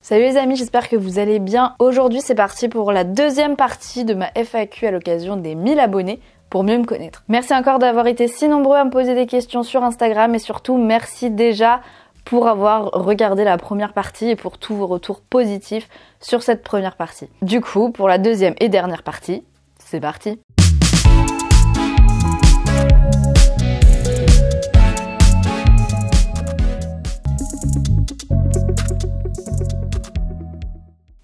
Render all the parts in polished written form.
Salut les amis, j'espère que vous allez bien. Aujourd'hui c'est parti pour la deuxième partie de ma FAQ à l'occasion des 1000 abonnés pour mieux me connaître. Merci encore d'avoir été si nombreux à me poser des questions sur Instagram et surtout merci déjà pour avoir regardé la première partie et pour tous vos retours positifs sur cette première partie. Du coup, pour la deuxième et dernière partie, c'est parti.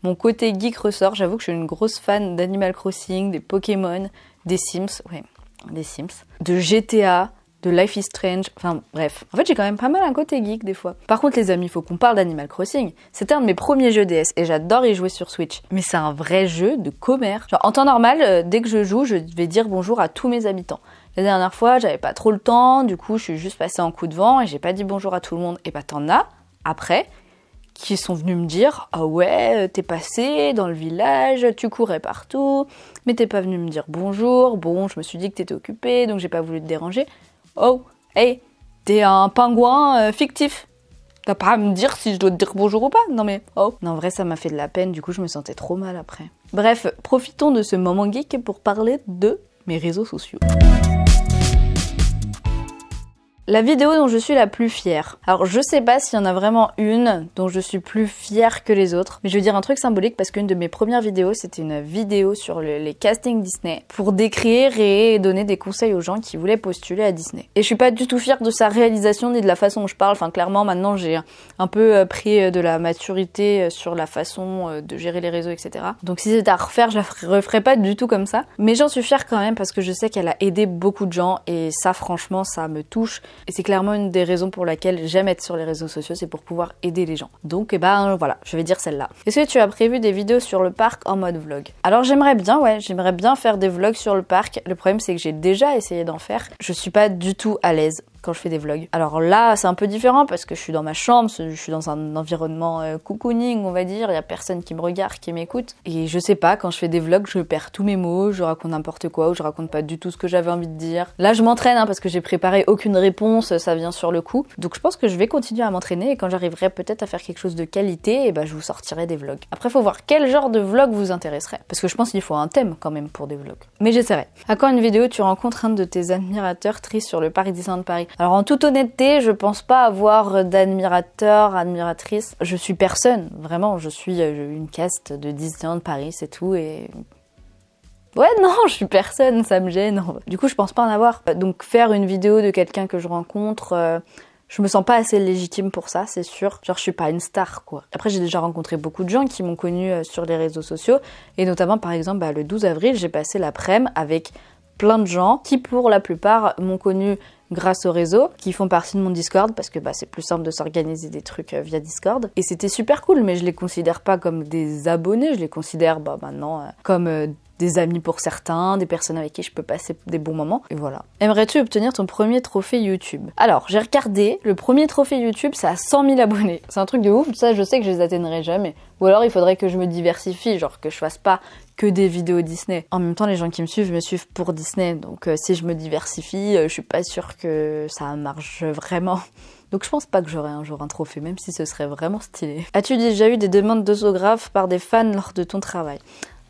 Mon côté geek ressort, j'avoue que je suis une grosse fan d'Animal Crossing, des Pokémon, des Sims, de GTA, de Life is Strange, enfin bref. En fait j'ai quand même pas mal un côté geek des fois. Par contre les amis, il faut qu'on parle d'Animal Crossing. C'était un de mes premiers jeux DS et j'adore y jouer sur Switch. Mais c'est un vrai jeu de commère. Genre en temps normal, dès que je joue, je vais dire bonjour à tous mes habitants. La dernière fois, j'avais pas trop le temps, du coup je suis juste passée en coup de vent et j'ai pas dit bonjour à tout le monde. Et bah t'en as, après, qui sont venus me dire « Ah ouais, t'es passé dans le village, tu courais partout, mais t'es pas venu me dire bonjour, bon, je me suis dit que t'étais occupé, donc j'ai pas voulu te déranger. Oh, hey, t'es un pingouin fictif. T'as pas à me dire si je dois te dire bonjour ou pas, non mais oh. » Non, en vrai, ça m'a fait de la peine, du coup, je me sentais trop mal après. Bref, profitons de ce moment geek pour parler de mes réseaux sociaux. La vidéo dont je suis la plus fière. Alors je sais pas s'il y en a vraiment une dont je suis plus fière que les autres, mais je veux dire un truc symbolique parce qu'une de mes premières vidéos c'était une vidéo sur les castings Disney pour décrire et donner des conseils aux gens qui voulaient postuler à Disney. Et je suis pas du tout fière de sa réalisation ni de la façon dont je parle, enfin clairement maintenant j'ai un peu pris de la maturité sur la façon de gérer les réseaux etc. Donc si c'était à refaire je la referais pas du tout comme ça, mais j'en suis fière quand même parce que je sais qu'elle a aidé beaucoup de gens et ça franchement ça me touche. Et c'est clairement une des raisons pour laquelle j'aime être sur les réseaux sociaux, c'est pour pouvoir aider les gens. Donc, voilà, je vais dire celle-là. Est-ce que tu as prévu des vidéos sur le parc en mode vlog? Alors j'aimerais bien faire des vlogs sur le parc. Le problème c'est que j'ai déjà essayé d'en faire. Je suis pas du tout à l'aise quand je fais des vlogs. Alors là, c'est un peu différent parce que je suis dans ma chambre, je suis dans un environnement cocooning, on va dire, il y a personne qui me regarde, qui m'écoute. Et je sais pas, quand je fais des vlogs, je perds tous mes mots, je raconte n'importe quoi ou je raconte pas du tout ce que j'avais envie de dire. Là, je m'entraîne parce que j'ai préparé aucune réponse, ça vient sur le coup. Donc je pense que je vais continuer à m'entraîner et quand j'arriverai peut-être à faire quelque chose de qualité, et je vous sortirai des vlogs. Après, faut voir quel genre de vlog vous intéresserait. Parce que je pense qu'il faut un thème quand même pour des vlogs. Mais j'essaierai. À quand une vidéo, tu rencontres un de tes admirateurs tristes sur le parc Disneyland de Paris? Alors en toute honnêteté, je pense pas avoir d'admirateur, admiratrice. Je suis personne, vraiment, je suis une caste de Disneyland de Paris, c'est tout et... Ouais, non, je suis personne, ça me gêne. Du coup, je pense pas en avoir. Donc faire une vidéo de quelqu'un que je rencontre... Je me sens pas assez légitime pour ça, c'est sûr. Genre, je suis pas une star, quoi. Après, j'ai déjà rencontré beaucoup de gens qui m'ont connue sur les réseaux sociaux. Et notamment, par exemple, le 12 avril, j'ai passé l'après-midi avec plein de gens qui, pour la plupart, m'ont connue grâce au réseau, qui font partie de mon Discord, parce que c'est plus simple de s'organiser des trucs via Discord. Et c'était super cool, mais je les considère pas comme des abonnés, je les considère maintenant comme... des amis pour certains, des personnes avec qui je peux passer des bons moments, et voilà. Aimerais-tu obtenir ton premier trophée YouTube? Alors, j'ai regardé, le premier trophée YouTube, c'est à 100 000 abonnés. C'est un truc de ouf, ça je sais que je les atteindrai jamais. Ou alors il faudrait que je me diversifie, genre que je fasse pas que des vidéos Disney. En même temps, les gens qui me suivent pour Disney, donc si je me diversifie, je suis pas sûre que ça marche vraiment. Donc je pense pas que j'aurai un jour un trophée, même si ce serait vraiment stylé. As-tu déjà eu des demandes d'autographes par des fans lors de ton travail?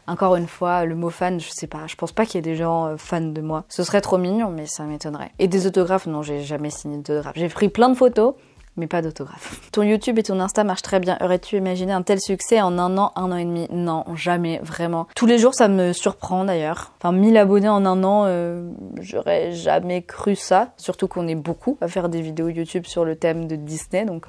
Encore une fois, le mot fan, je sais pas, je pense pas qu'il y ait des gens fans de moi. Ce serait trop mignon, mais ça m'étonnerait. Et des autographes, non, j'ai jamais signé d'autographe. J'ai pris plein de photos, mais pas d'autographe. Ton YouTube et ton Insta marchent très bien. Aurais-tu imaginé un tel succès en un an et demi? Non, jamais, vraiment. Tous les jours, ça me surprend d'ailleurs. Enfin, 1000 abonnés en un an, j'aurais jamais cru ça. Surtout qu'on est beaucoup à faire des vidéos YouTube sur le thème de Disney, donc...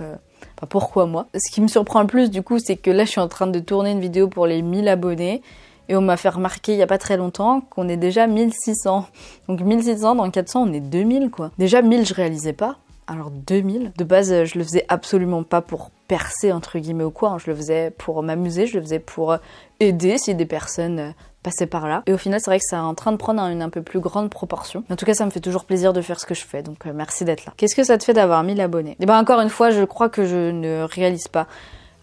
pourquoi moi? Ce qui me surprend le plus du coup, c'est que là je suis en train de tourner une vidéo pour les 1000 abonnés et on m'a fait remarquer il y a pas très longtemps qu'on est déjà 1600. Donc 1600 dans 400 on est 2000 quoi. Déjà 1000 je réalisais pas, alors 2000. De base je le faisais absolument pas pour percer entre guillemets ou quoi, hein. Je le faisais pour m'amuser, je le faisais pour aider si des personnes... passer par là. Et au final, c'est vrai que c'est en train de prendre une un peu plus grande proportion. En tout cas, ça me fait toujours plaisir de faire ce que je fais, donc merci d'être là. Qu'est-ce que ça te fait d'avoir 1000 abonnés? Et encore une fois, je crois que je ne réalise pas.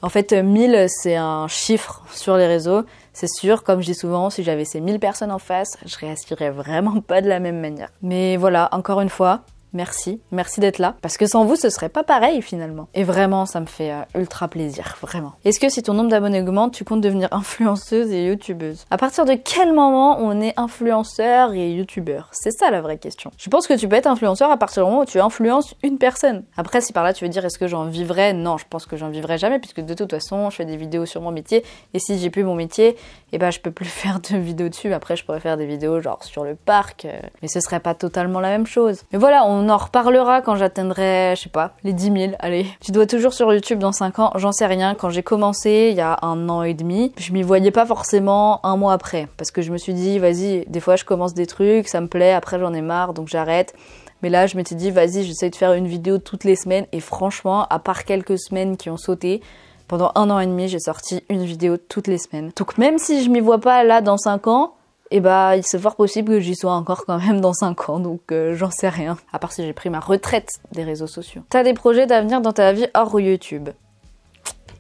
En fait, 1000, c'est un chiffre sur les réseaux. C'est sûr, comme je dis souvent, si j'avais ces 1000 personnes en face, je réagirais vraiment pas de la même manière. Mais voilà, encore une fois, Merci d'être là, parce que sans vous ce serait pas pareil finalement. Et vraiment ça me fait ultra plaisir, vraiment. Est-ce que si ton nombre d'abonnés augmente, tu comptes devenir influenceuse et youtubeuse? À partir de quel moment on est influenceur et youtubeur? C'est ça la vraie question. Je pense que tu peux être influenceur à partir du moment où tu influences une personne. Après si par là tu veux dire est-ce que j'en vivrais? Non, je pense que j'en vivrai jamais, puisque de toute façon je fais des vidéos sur mon métier, et si j'ai plus mon métier, et ben je peux plus faire de vidéos dessus. Après je pourrais faire des vidéos genre sur le parc, mais ce serait pas totalement la même chose. Mais voilà, on en reparlera quand j'atteindrai, je sais pas, les 10 000, allez. Tu dois toujours sur YouTube dans 5 ans, j'en sais rien. Quand j'ai commencé, il y a 1 an et demi, je m'y voyais pas forcément 1 mois après. Parce que je me suis dit, vas-y, des fois je commence des trucs, ça me plaît, après j'en ai marre, donc j'arrête. Mais là, je m'étais dit, vas-y, j'essaye de faire une vidéo toutes les semaines. Et franchement, à part quelques semaines qui ont sauté, pendant 1 an et demi, j'ai sorti une vidéo toutes les semaines. Donc même si je m'y vois pas là dans 5 ans, et bah c'est fort possible que j'y sois encore quand même dans 5 ans, donc j'en sais rien. À part si j'ai pris ma retraite des réseaux sociaux. T'as des projets d'avenir dans ta vie hors YouTube?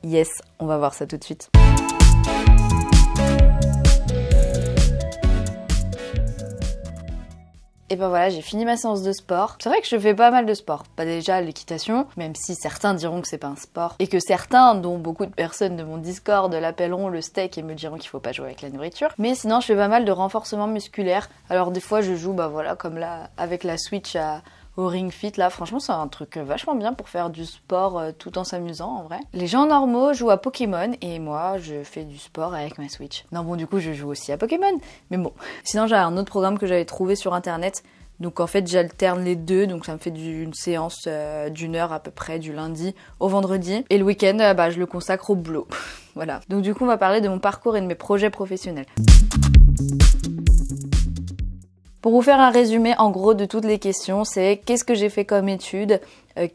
Yes, on va voir ça tout de suite. Et ben voilà, j'ai fini ma séance de sport. C'est vrai que je fais pas mal de sport. Pas déjà l'équitation, même si certains diront que c'est pas un sport. Et que certains, dont beaucoup de personnes de mon Discord, l'appelleront le steak et me diront qu'il faut pas jouer avec la nourriture. Mais sinon, je fais pas mal de renforcement musculaire. Alors des fois, je joue, bah voilà, comme là, avec la Switch au Ring Fit, là, franchement, c'est un truc vachement bien pour faire du sport tout en s'amusant, en vrai. Les gens normaux jouent à Pokémon, et moi, je fais du sport avec ma Switch. Non, bon, du coup, je joue aussi à Pokémon, mais bon. Sinon, j'ai un autre programme que j'avais trouvé sur Internet, donc en fait, j'alterne les deux, donc ça me fait une séance d'1 heure à peu près, du lundi au vendredi. Et le week-end, bah, je le consacre au boulot. Voilà. Donc du coup, on va parler de mon parcours et de mes projets professionnels. Pour vous faire un résumé en gros de toutes les questions, c'est qu'est-ce que j'ai fait comme études,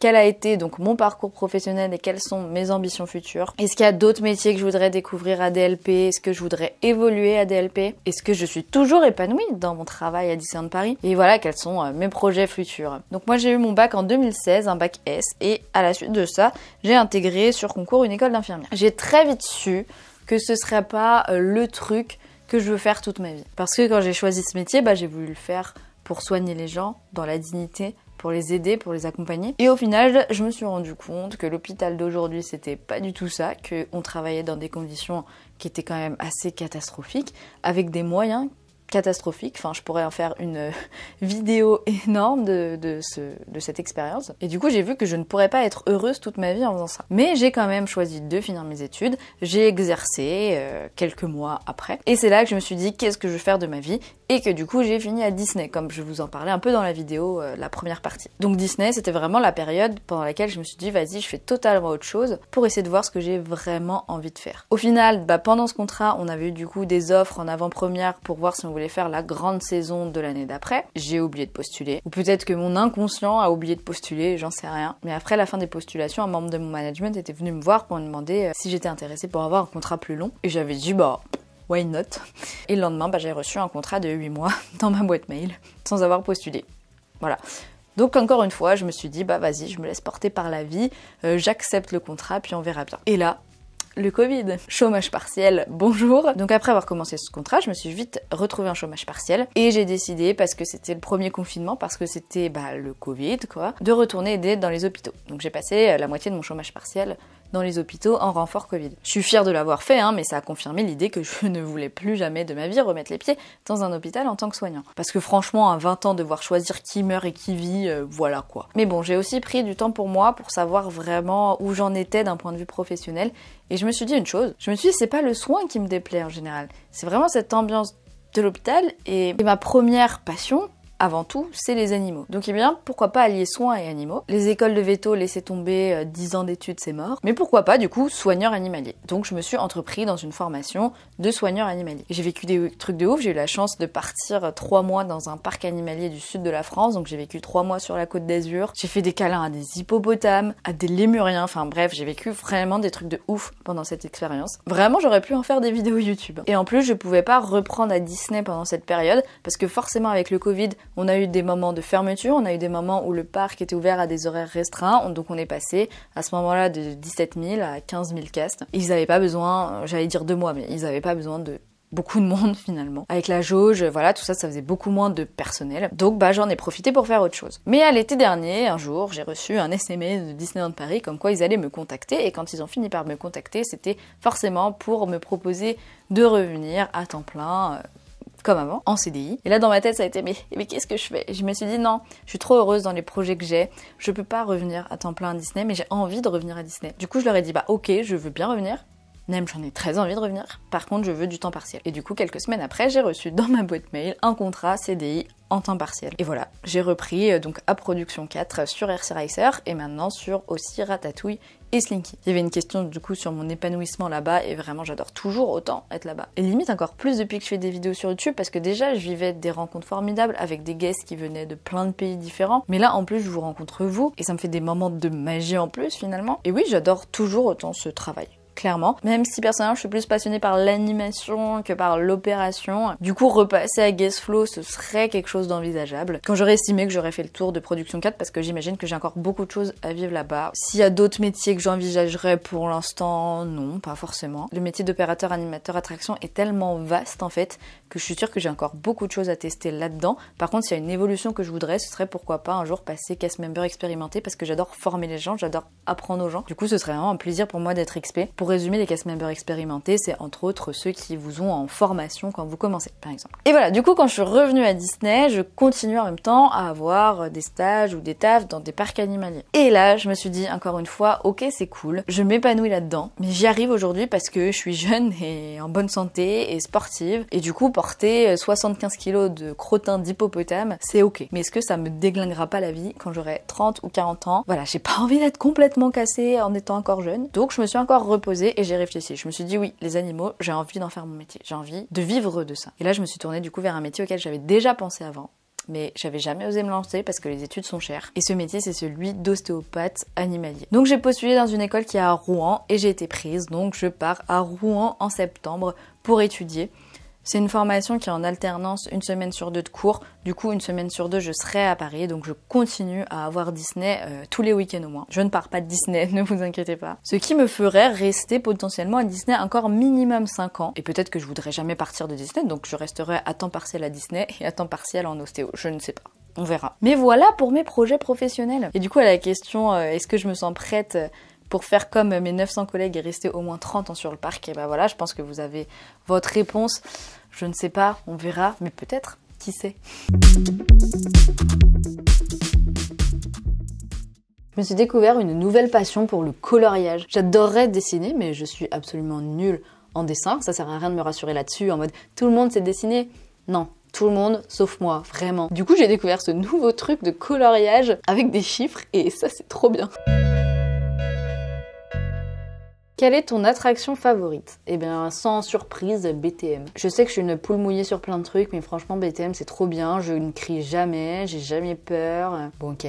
quel a été donc mon parcours professionnel et quelles sont mes ambitions futures. Est-ce qu'il y a d'autres métiers que je voudrais découvrir à DLP? Est-ce que je voudrais évoluer à DLP? Est-ce que je suis toujours épanouie dans mon travail à Disneyland Paris? Et voilà, quels sont mes projets futurs. Donc moi j'ai eu mon bac en 2016, un bac S, et à la suite de ça, j'ai intégré sur concours une école d'infirmière. J'ai très vite su que ce serait pas le truc que je veux faire toute ma vie. Parce que quand j'ai choisi ce métier, bah, j'ai voulu le faire pour soigner les gens dans la dignité, pour les aider, pour les accompagner. Et au final, je me suis rendu compte que l'hôpital d'aujourd'hui, c'était pas du tout ça, qu'on travaillait dans des conditions qui étaient quand même assez catastrophiques, avec des moyens catastrophique. Enfin, je pourrais en faire une vidéo énorme de cette expérience. Et du coup, j'ai vu que je ne pourrais pas être heureuse toute ma vie en faisant ça. Mais j'ai quand même choisi de finir mes études. J'ai exercé quelques mois après. Et c'est là que je me suis dit, qu'est-ce que je veux faire de ma vie? Et que du coup, j'ai fini à Disney, comme je vous en parlais un peu dans la vidéo, la première partie. Donc Disney, c'était vraiment la période pendant laquelle je me suis dit, vas-y, je fais totalement autre chose pour essayer de voir ce que j'ai vraiment envie de faire. Au final, bah, pendant ce contrat, on avait eu du coup des offres en avant-première pour voir si on voulait faire la grande saison de l'année d'après. J'ai oublié de postuler. Ou peut-être que mon inconscient a oublié de postuler, j'en sais rien. Mais après la fin des postulations, un membre de mon management était venu me voir pour me demander si j'étais intéressée pour avoir un contrat plus long. Et j'avais dit, bah, why not? Et le lendemain, bah, j'ai reçu un contrat de 8 mois dans ma boîte mail, sans avoir postulé. Voilà. Donc encore une fois, je me suis dit, bah vas-y, je me laisse porter par la vie, j'accepte le contrat, puis on verra bien. Et là, le Covid, chômage partiel, bonjour. Donc après avoir commencé ce contrat, je me suis vite retrouvée en chômage partiel et j'ai décidé, parce que c'était le premier confinement, parce que c'était le Covid quoi, de retourner aider dans les hôpitaux. Donc j'ai passé la moitié de mon chômage partiel dans les hôpitaux en renfort Covid. Je suis fière de l'avoir fait, mais ça a confirmé l'idée que je ne voulais plus jamais de ma vie remettre les pieds dans un hôpital en tant que soignant. Parce que franchement, à 20 ans, devoir choisir qui meurt et qui vit, voilà quoi. Mais bon, j'ai aussi pris du temps pour moi, pour savoir vraiment où j'en étais d'un point de vue professionnel. Et je me suis dit une chose, je me suis dit c'est pas le soin qui me déplaît en général, c'est vraiment cette ambiance de l'hôpital et ma première passion, avant tout, c'est les animaux. Donc eh bien, pourquoi pas allier soins et animaux? Les écoles de veto, laisser tomber 10 ans d'études, c'est mort. Mais pourquoi pas, du coup, soigneur animalier? Donc je me suis entrepris dans une formation de soigneur animalier. J'ai vécu des trucs de ouf, j'ai eu la chance de partir 3 mois dans un parc animalier du sud de la France, donc j'ai vécu 3 mois sur la Côte d'Azur. J'ai fait des câlins à des hippopotames, à des lémuriens, enfin bref, j'ai vécu vraiment des trucs de ouf pendant cette expérience. Vraiment, j'aurais pu en faire des vidéos YouTube. Et en plus, je pouvais pas reprendre à Disney pendant cette période, parce que forcément avec le Covid, on a eu des moments de fermeture, on a eu des moments où le parc était ouvert à des horaires restreints, donc on est passé à ce moment-là de 17 000 à 15 000 castes. Ils n'avaient pas besoin, j'allais dire 2 mois, mais ils n'avaient pas besoin de beaucoup de monde finalement. Avec la jauge, voilà, tout ça, ça faisait beaucoup moins de personnel. Donc bah j'en ai profité pour faire autre chose. Mais à l'été dernier, un jour, j'ai reçu un SMS de Disneyland Paris comme quoi ils allaient me contacter, et quand ils ont fini par me contacter, c'était forcément pour me proposer de revenir à temps plein, comme avant, en CDI. Et là, dans ma tête, ça a été, mais qu'est-ce que je fais? Je me suis dit, non, je suis trop heureuse dans les projets que j'ai, je peux pas revenir à temps plein à Disney, mais j'ai envie de revenir à Disney. Du coup, je leur ai dit, bah ok, je veux bien revenir, même j'en ai très envie de revenir, par contre, je veux du temps partiel. Et du coup, quelques semaines après, j'ai reçu dans ma boîte mail un contrat CDI en temps partiel. Et voilà, j'ai repris donc à Production 4 sur RC Racer, et maintenant sur aussi Ratatouille et Slinky. Il y avait une question du coup sur mon épanouissement là-bas, et vraiment j'adore toujours autant être là-bas. Et limite encore plus depuis que je fais des vidéos sur YouTube, parce que déjà je vivais des rencontres formidables avec des guests qui venaient de plein de pays différents, mais là en plus je vous rencontre vous, et ça me fait des moments de magie en plus finalement. Et oui, j'adore toujours autant ce travail. Clairement, même si personnellement je suis plus passionnée par l'animation que par l'opération, du coup repasser à Guest Flow ce serait quelque chose d'envisageable quand j'aurais estimé que j'aurais fait le tour de Production 4, parce que j'imagine que j'ai encore beaucoup de choses à vivre là-bas. S'il y a d'autres métiers que j'envisagerais, pour l'instant, non, pas forcément. Le métier d'opérateur animateur attraction est tellement vaste en fait que je suis sûre que j'ai encore beaucoup de choses à tester là-dedans. Par contre, s'il y a une évolution que je voudrais, ce serait pourquoi pas un jour passer cast member expérimenté, parce que j'adore former les gens, j'adore apprendre aux gens. Du coup, ce serait vraiment un plaisir pour moi d'être XP. Pour résumer, les cast members expérimentés, c'est entre autres ceux qui vous ont en formation quand vous commencez, par exemple. Et voilà, du coup, quand je suis revenue à Disney, je continue en même temps à avoir des stages ou des tafs dans des parcs animaliers. Et là, je me suis dit encore une fois, ok, c'est cool, je m'épanouis là-dedans, mais j'y arrive aujourd'hui parce que je suis jeune et en bonne santé et sportive, et du coup, porter 75 kilos de crottin d'hippopotame, c'est ok. Mais est-ce que ça me déglinguera pas la vie quand j'aurai 30 ou 40 ans? Voilà, j'ai pas envie d'être complètement cassée en étant encore jeune. Donc je me suis encore reposée et j'ai réfléchi. Je me suis dit oui, les animaux, j'ai envie d'en faire mon métier. J'ai envie de vivre de ça. Et là, je me suis tournée du coup vers un métier auquel j'avais déjà pensé avant, mais j'avais jamais osé me lancer parce que les études sont chères. Et ce métier, c'est celui d'ostéopathe animalier. Donc j'ai postulé dans une école qui est à Rouen et j'ai été prise. Donc je pars à Rouen en septembre pour étudier. C'est une formation qui est en alternance, une semaine sur 2 de cours. Du coup, une semaine sur 2, je serai à Paris. Donc, je continue à avoir Disney tous les week-ends au moins. Je ne pars pas de Disney, ne vous inquiétez pas. Ce qui me ferait rester potentiellement à Disney encore minimum 5 ans. Et peut-être que je voudrais jamais partir de Disney. Donc, je resterai à temps partiel à Disney et à temps partiel en ostéo. Je ne sais pas. On verra. Mais voilà pour mes projets professionnels. Et du coup, à la question, est-ce que je me sens prête pour faire comme mes 900 collègues et rester au moins 30 ans sur le parc? Et ben voilà, je pense que vous avez votre réponse. Je ne sais pas, on verra, mais peut-être, qui sait. Je me suis découvert une nouvelle passion pour le coloriage. J'adorerais dessiner, mais je suis absolument nulle en dessin. Ça sert à rien de me rassurer là-dessus, en mode tout le monde sait dessiner. Non. Tout le monde, sauf moi, vraiment. Du coup, j'ai découvert ce nouveau truc de coloriage avec des chiffres, et ça, c'est trop bien. Quelle est ton attraction favorite? Eh bien, sans surprise, BTM. Je sais que je suis une poule mouillée sur plein de trucs, mais franchement, BTM, c'est trop bien. Je ne crie jamais, j'ai jamais peur. Bon, ok,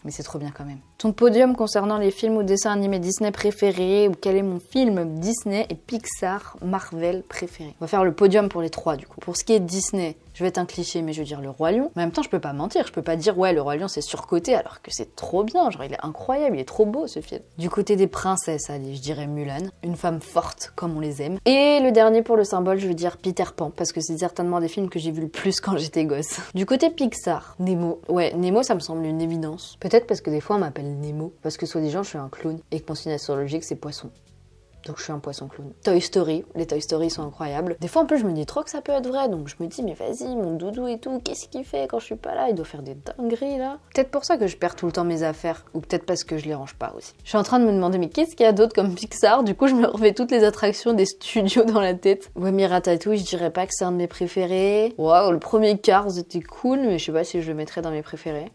mais c'est trop bien quand même. Ton podium concernant les films ou dessins animés Disney préférés, ou quel est mon film Disney et Pixar, Marvel préféré? On va faire le podium pour les 3 du coup. Pour ce qui est Disney, je vais être un cliché, mais je veux dire le Roi Lion. Mais en même temps, je peux pas mentir, je peux pas dire ouais, le Roi Lion c'est surcoté alors que c'est trop bien, genre il est incroyable, il est trop beau ce film. Du côté des princesses, allez, je dirais Mulan, une femme forte comme on les aime. Et le dernier pour le symbole, je veux dire Peter Pan, parce que c'est certainement des films que j'ai vus le plus quand j'étais gosse. Du côté Pixar, Nemo. Ouais, Nemo ça me semble une évidence. Peut-être parce que des fois on m'appelle Nemo, parce que soi-disant je suis un clown et que mon signe astrologique c'est poisson. Donc je suis un poisson clown. Toy Story, les Toy Story sont incroyables. Des fois en plus je me dis trop que ça peut être vrai, donc je me dis mais vas-y mon doudou et tout, qu'est-ce qu'il fait quand je suis pas là? Il doit faire des dingueries là. Peut-être pour ça que je perds tout le temps mes affaires, ou peut-être parce que je les range pas aussi. Je suis en train de me demander mais qu'est-ce qu'il y a d'autre comme Pixar? Du coup je me refais toutes les attractions des studios dans la tête. Ouais, mais Ratatouille, je dirais pas que c'est un de mes préférés. Waouh, le premier Cars était cool, mais je sais pas si je le mettrais dans mes préférés.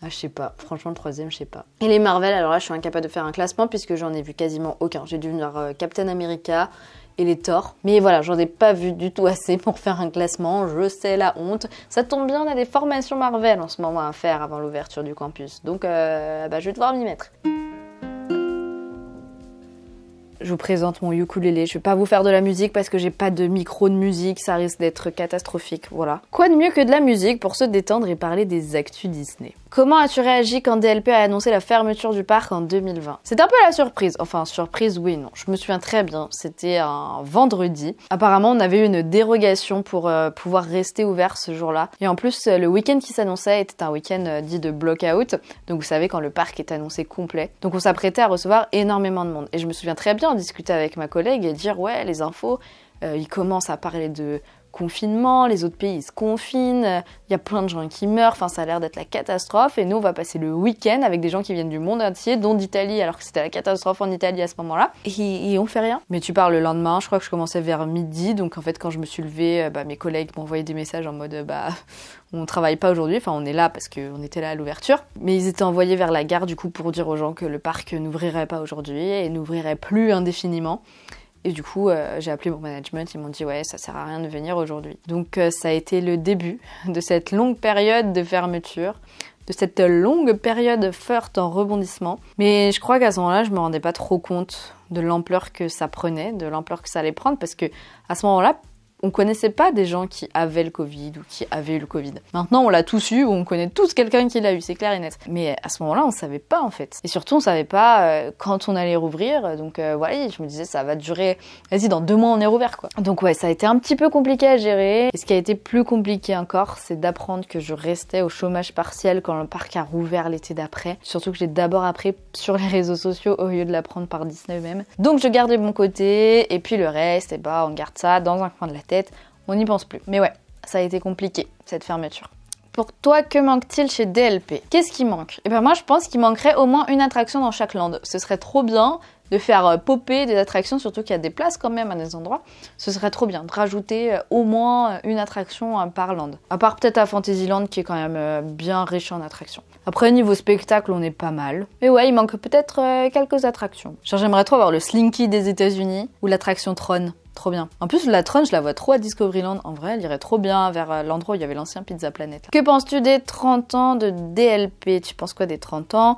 Ah, je sais pas. Franchement, le troisième, je sais pas. Et les Marvel, alors là, je suis incapable de faire un classement puisque j'en ai vu quasiment aucun. J'ai dû voir Captain America et les Thor. Mais voilà, j'en ai pas vu du tout assez pour faire un classement. Je sais, la honte. Ça tombe bien, on a des formations Marvel en ce moment à faire avant l'ouverture du campus. Donc, je vais devoir m'y mettre. je vous présente mon ukulélé. Je vais pas vous faire de la musique parce que j'ai pas de micro de musique, ça risque d'être catastrophique, voilà. Quoi de mieux que de la musique pour se détendre et parler des actus Disney? Comment as-tu réagi quand DLP a annoncé la fermeture du parc en 2020? C'était un peu la surprise, enfin surprise oui non, je me souviens très bien, c'était un vendredi. Apparemment on avait eu une dérogation pour pouvoir rester ouvert ce jour-là. Et en plus le week-end qui s'annonçait était un week-end dit de block-out, donc vous savez quand le parc est annoncé complet. Donc on s'apprêtait à recevoir énormément de monde. Et je me souviens très bien en discuter avec ma collègue et dire ouais les infos, ils commencent à parler de confinement, les autres pays ils se confinent, il y a plein de gens qui meurent, enfin ça a l'air d'être la catastrophe et nous on va passer le week-end avec des gens qui viennent du monde entier, dont d'Italie alors que c'était la catastrophe en Italie à ce moment-là et on fait rien. Mais tu pars le lendemain, je crois que je commençais vers midi, donc en fait quand je me suis levée, mes collègues m'ont envoyé des messages en mode on travaille pas aujourd'hui, enfin on est là parce qu'on était là à l'ouverture, mais ils étaient envoyés vers la gare du coup pour dire aux gens que le parc n'ouvrirait pas aujourd'hui et n'ouvrirait plus indéfiniment. Et du coup, j'ai appelé mon management, ils m'ont dit ouais, ça sert à rien de venir aujourd'hui. Donc ça a été le début de cette longue période de fermeture, de cette longue période forte en rebondissement. Mais je crois qu'à ce moment-là, je me rendais pas trop compte de l'ampleur que ça prenait, de l'ampleur que ça allait prendre, parce que à ce moment-là, on connaissait pas des gens qui avaient le Covid ou qui avaient eu le Covid. Maintenant, on l'a tous eu ou on connaît tous quelqu'un qui l'a eu, c'est clair et net. Mais à ce moment-là, on savait pas en fait. Et surtout, on savait pas quand on allait rouvrir. Donc voilà, je me disais ça va durer. Vas-y, dans 2 mois, on est rouvert quoi. Donc ouais, ça a été un petit peu compliqué à gérer. Et ce qui a été plus compliqué encore, c'est d'apprendre que je restais au chômage partiel quand le parc a rouvert l'été d'après. Surtout que j'ai d'abord appris sur les réseaux sociaux au lieu de l'apprendre par Disney eux-mêmes. Donc je gardais mon côté et puis le reste, on garde ça dans un coin de la tête. On n'y pense plus. Mais ouais, ça a été compliqué, cette fermeture. Pour toi, que manque-t-il chez DLP? Qu'est-ce qui manque? Et ben moi, je pense qu'il manquerait au moins une attraction dans chaque land. Ce serait trop bien de faire popper des attractions, surtout qu'il y a des places quand même à des endroits. Ce serait trop bien de rajouter au moins une attraction par land. À part peut-être à Fantasyland qui est quand même bien riche en attractions. Après, niveau spectacle, on est pas mal. Mais ouais, il manque peut-être quelques attractions. Genre, j'aimerais trop avoir le Slinky des États-Unis ou l'attraction Tron. Trop bien. En plus, la Tron, je la vois trop à Discoveryland. En vrai, elle irait trop bien vers l'endroit où il y avait l'ancien Pizza Planet. Là. Que penses-tu des 30 ans de DLP? Tu penses quoi des 30 ans?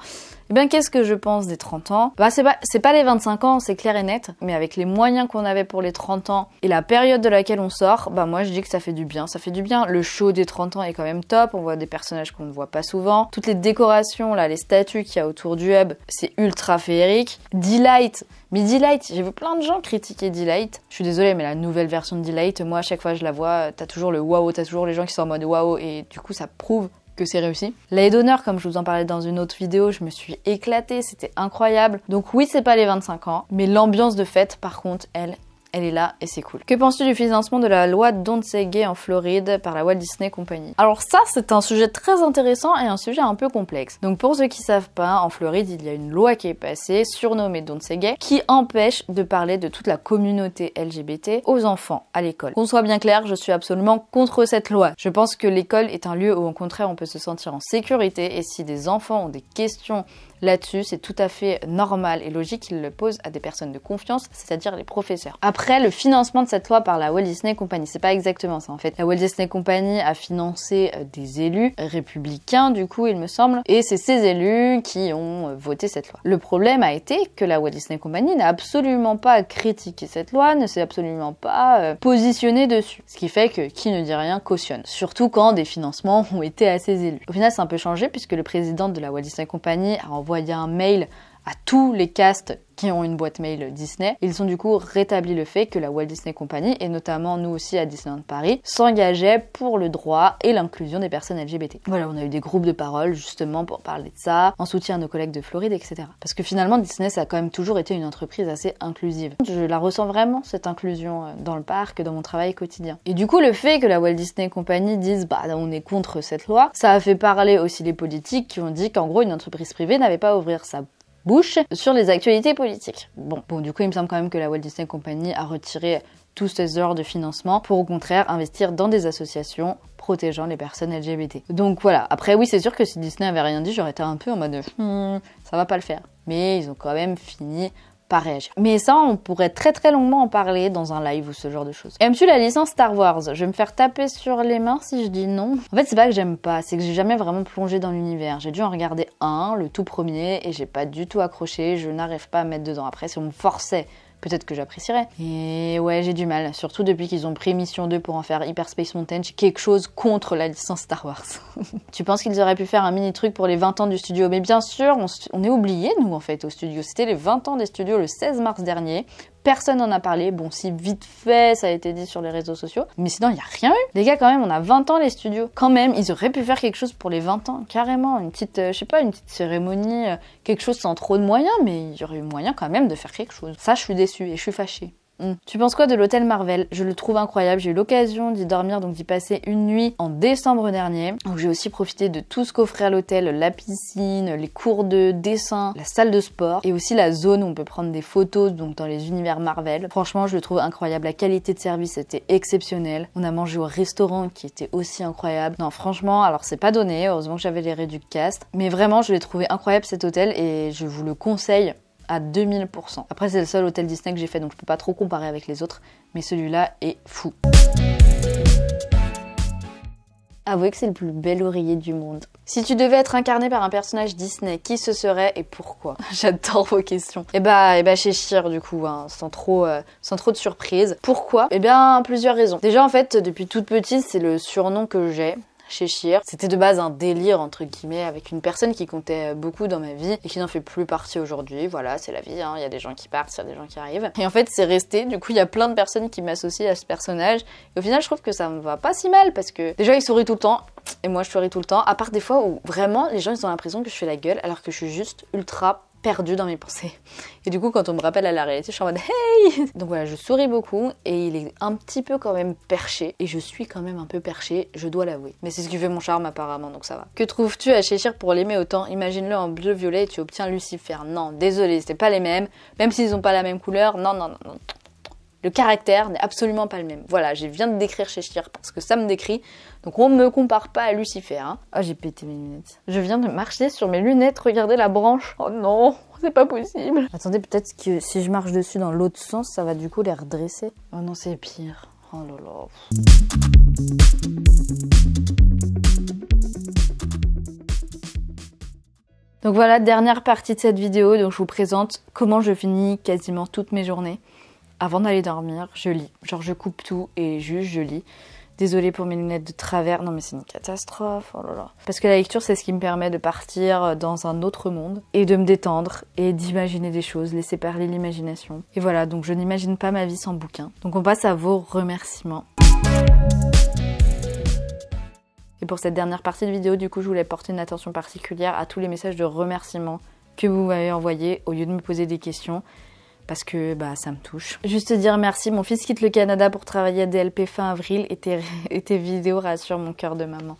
Eh bien, qu'est-ce que je pense des 30 ans? Bah, c'est pas les 25 ans, c'est clair et net. Mais avec les moyens qu'on avait pour les 30 ans et la période de laquelle on sort, bah, moi, je dis que ça fait du bien. Ça fait du bien. Le show des 30 ans est quand même top. On voit des personnages qu'on ne voit pas souvent. Toutes les décorations, là, les statues qu'il y a autour du hub, c'est ultra féerique. Delight. Mais Delight, j'ai vu plein de gens critiquer Delight. Je suis désolée, mais la nouvelle version de Delight, moi, à chaque fois que je la vois, t'as toujours le waouh, t'as toujours les gens qui sont en mode waouh, et du coup, ça prouve que c'est réussi. La d'honneur, comme je vous en parlais dans une autre vidéo, je me suis éclatée, c'était incroyable. Donc oui, c'est pas les 25 ans, mais l'ambiance de fête, par contre, elle est là et c'est cool. Que penses-tu du financement de la loi Don't Say Gay en Floride par la Walt Disney Company? Alors ça, c'est un sujet très intéressant et un sujet un peu complexe. Donc pour ceux qui savent pas, en Floride, il y a une loi qui est passée, surnommée Don't Say Gay, qui empêche de parler de toute la communauté LGBT aux enfants à l'école. Qu'on soit bien clair, je suis absolument contre cette loi. Je pense que l'école est un lieu où au contraire on peut se sentir en sécurité et si des enfants ont des questions là-dessus, c'est tout à fait normal et logique qu'ils le posent à des personnes de confiance, c'est-à-dire les professeurs. Après, le financement de cette loi par la Walt Disney Company, c'est pas exactement ça en fait. La Walt Disney Company a financé des élus républicains, du coup, il me semble, et c'est ces élus qui ont voté cette loi. Le problème a été que la Walt Disney Company n'a absolument pas critiqué cette loi, ne s'est absolument pas positionnée dessus. Ce qui fait que qui ne dit rien cautionne. Surtout quand des financements ont été à ces élus. Au final, c'est un peu changé puisque le président de la Walt Disney Company a envoyé un mail à tous les castes qui ont une boîte mail Disney. Ils ont du coup rétabli le fait que la Walt Disney Company, et notamment nous aussi à Disneyland Paris, s'engageait pour le droit et l'inclusion des personnes LGBT. Voilà, on a eu des groupes de parole justement pour parler de ça, en soutien à nos collègues de Floride, etc. Parce que finalement, Disney, ça a quand même toujours été une entreprise assez inclusive. Je la ressens vraiment, cette inclusion dans le parc, dans mon travail quotidien. Et du coup, le fait que la Walt Disney Company dise, bah, on est contre cette loi, ça a fait parler aussi les politiques qui ont dit qu'en gros, une entreprise privée n'avait pas à ouvrir sa bouche sur les actualités politiques. Bon, du coup, il me semble quand même que la Walt Disney Company a retiré tous ces heures de financement pour au contraire investir dans des associations protégeant les personnes LGBT. Donc voilà, après oui, c'est sûr que si Disney avait rien dit, j'aurais été un peu en mode ça va pas le faire. Mais ils ont quand même fini par réagir. Mais ça, on pourrait très très longuement en parler dans un live ou ce genre de choses. Aimes-tu la licence Star Wars? Je vais me faire taper sur les mains si je dis non. En fait, c'est pas que j'aime pas, c'est que j'ai jamais vraiment plongé dans l'univers. J'ai dû en regarder un, le tout premier, et j'ai pas du tout accroché, je n'arrive pas à me mettre dedans. Après, si on me forçait peut-être que j'apprécierais. Et ouais, j'ai du mal, surtout depuis qu'ils ont pris Mission 2 pour en faire Hyperspace Mountain, j'ai quelque chose contre la licence Star Wars. Tu penses qu'ils auraient pu faire un mini truc pour les 20 ans du studio? Mais bien sûr, on est oubliés, nous, en fait, au studio. C'était les 20 ans des studios le 16 mars dernier. Personne n'en a parlé. Bon, si vite fait, ça a été dit sur les réseaux sociaux. Mais sinon, il n'y a rien eu. Les gars, quand même, on a 20 ans, les studios. Quand même, ils auraient pu faire quelque chose pour les 20 ans. Carrément. Une petite, je sais pas, une petite cérémonie, quelque chose sans trop de moyens. Mais il y aurait eu moyen quand même de faire quelque chose. Ça, je suis déçue et je suis fâchée. Tu penses quoi de l'hôtel Marvel? Je le trouve incroyable, j'ai eu l'occasion d'y dormir, donc d'y passer une nuit en décembre dernier. Donc j'ai aussi profité de tout ce qu'offrait à l'hôtel, la piscine, les cours de dessin, la salle de sport et aussi la zone où on peut prendre des photos donc dans les univers Marvel. Franchement, je le trouve incroyable, la qualité de service était exceptionnelle. On a mangé au restaurant qui était aussi incroyable. Non, franchement, alors c'est pas donné, heureusement que j'avais les réduits de cast, mais vraiment je l'ai trouvé incroyable cet hôtel et je vous le conseille à 2000%. Après, c'est le seul hôtel Disney que j'ai fait, donc je peux pas trop comparer avec les autres, mais celui-là est fou. Avouez que c'est le plus bel oreiller du monde. Si tu devais être incarné par un personnage Disney, qui ce serait et pourquoi? J'adore vos questions. Et bah Cheshire du coup, hein, sans trop de surprise. Pourquoi? Eh bien, plusieurs raisons. Déjà, en fait, depuis toute petite, c'est le surnom que j'ai. Cheshire. C'était de base un délire entre guillemets avec une personne qui comptait beaucoup dans ma vie et qui n'en fait plus partie aujourd'hui. Voilà, c'est la vie, hein. Il y a des gens qui partent, il y a des gens qui arrivent. Et en fait, c'est resté. Du coup, il y a plein de personnes qui m'associent à ce personnage. Et au final, je trouve que ça me va pas si mal parce que déjà, il sourit tout le temps et moi, je souris tout le temps. À part des fois où vraiment, les gens, ils ont l'impression que je fais la gueule alors que je suis juste ultra perdue dans mes pensées. Et du coup, quand on me rappelle à la réalité, je suis en mode hey! Donc voilà, je souris beaucoup et il est un petit peu quand même perché. Et je suis quand même un peu perché, je dois l'avouer. Mais c'est ce qui fait mon charme apparemment, donc ça va. Que trouves-tu à Cheshire pour l'aimer autant? Imagine-le en bleu-violet et tu obtiens Lucifer. Non, désolé, c'est pas les mêmes. Même s'ils ont pas la même couleur, non. Le caractère n'est absolument pas le même. Voilà, je viens de décrire Cheshire parce que ça me décrit. Donc on ne me compare pas à Lucifer. Hein. Oh, j'ai pété mes lunettes. Je viens de marcher sur mes lunettes, regardez la branche. Oh non, c'est pas possible. Attendez, peut-être que si je marche dessus dans l'autre sens, ça va du coup les redresser. Oh non, c'est pire. Oh là là. Donc voilà, dernière partie de cette vidéo. Donc je vous présente comment je finis quasiment toutes mes journées. Avant d'aller dormir, je lis. Genre je coupe tout et juste je lis. Désolée pour mes lunettes de travers. Non mais c'est une catastrophe. Oh là là. Parce que la lecture, c'est ce qui me permet de partir dans un autre monde et de me détendre et d'imaginer des choses, laisser parler l'imagination. Et voilà, donc je n'imagine pas ma vie sans bouquin. Donc on passe à vos remerciements. Et pour cette dernière partie de vidéo, du coup, je voulais porter une attention particulière à tous les messages de remerciements que vous m'avez envoyés au lieu de me poser des questions. Parce que bah ça me touche. Juste dire merci, mon fils quitte le Canada pour travailler à DLP fin avril et tes vidéos rassurent mon cœur de maman.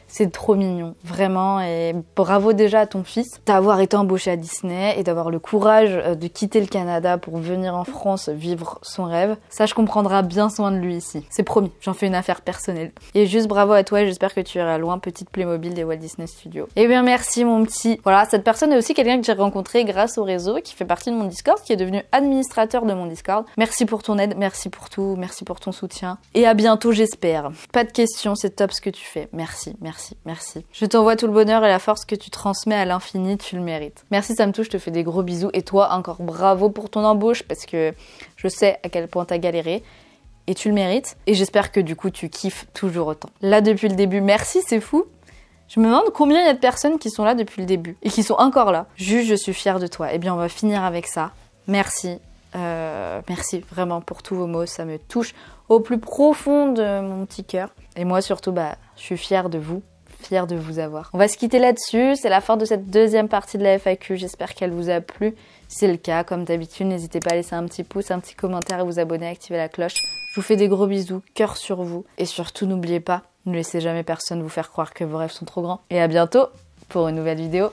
C'est trop mignon, vraiment, et bravo déjà à ton fils d'avoir été embauché à Disney et d'avoir le courage de quitter le Canada pour venir en France vivre son rêve. Sache qu'on prendra bien soin de lui ici. C'est promis, j'en fais une affaire personnelle. Et juste bravo à toi et j'espère que tu iras loin, petite Playmobil des Walt Disney Studios. Et bien merci mon petit. Voilà, cette personne est aussi quelqu'un que j'ai rencontré grâce au réseau, qui fait partie de mon Discord, qui est devenu administrateur de mon Discord. Merci pour ton aide, merci pour tout, merci pour ton soutien. Et à bientôt j'espère. Pas de questions, c'est top ce que tu fais. Merci. Merci. Je t'envoie tout le bonheur et la force que tu transmets à l'infini, tu le mérites. Merci, ça me touche, je te fais des gros bisous. Et toi, encore bravo pour ton embauche, parce que je sais à quel point t'as galéré. Et tu le mérites. Et j'espère que du coup, tu kiffes toujours autant. Là, depuis le début, merci, c'est fou. Je me demande combien il y a de personnes qui sont là depuis le début. Et qui sont encore là. Juste, je suis fière de toi. Eh bien, on va finir avec ça. Merci. Merci vraiment pour tous vos mots. Ça me touche au plus profond de mon petit cœur. Et moi, surtout, je suis fière de vous. Fière de vous avoir. On va se quitter là-dessus, c'est la fin de cette deuxième partie de la FAQ, j'espère qu'elle vous a plu. Si c'est le cas, comme d'habitude, n'hésitez pas à laisser un petit pouce, un petit commentaire, à vous abonner, à activer la cloche. Je vous fais des gros bisous, cœur sur vous. Et surtout, n'oubliez pas, ne laissez jamais personne vous faire croire que vos rêves sont trop grands. Et à bientôt pour une nouvelle vidéo.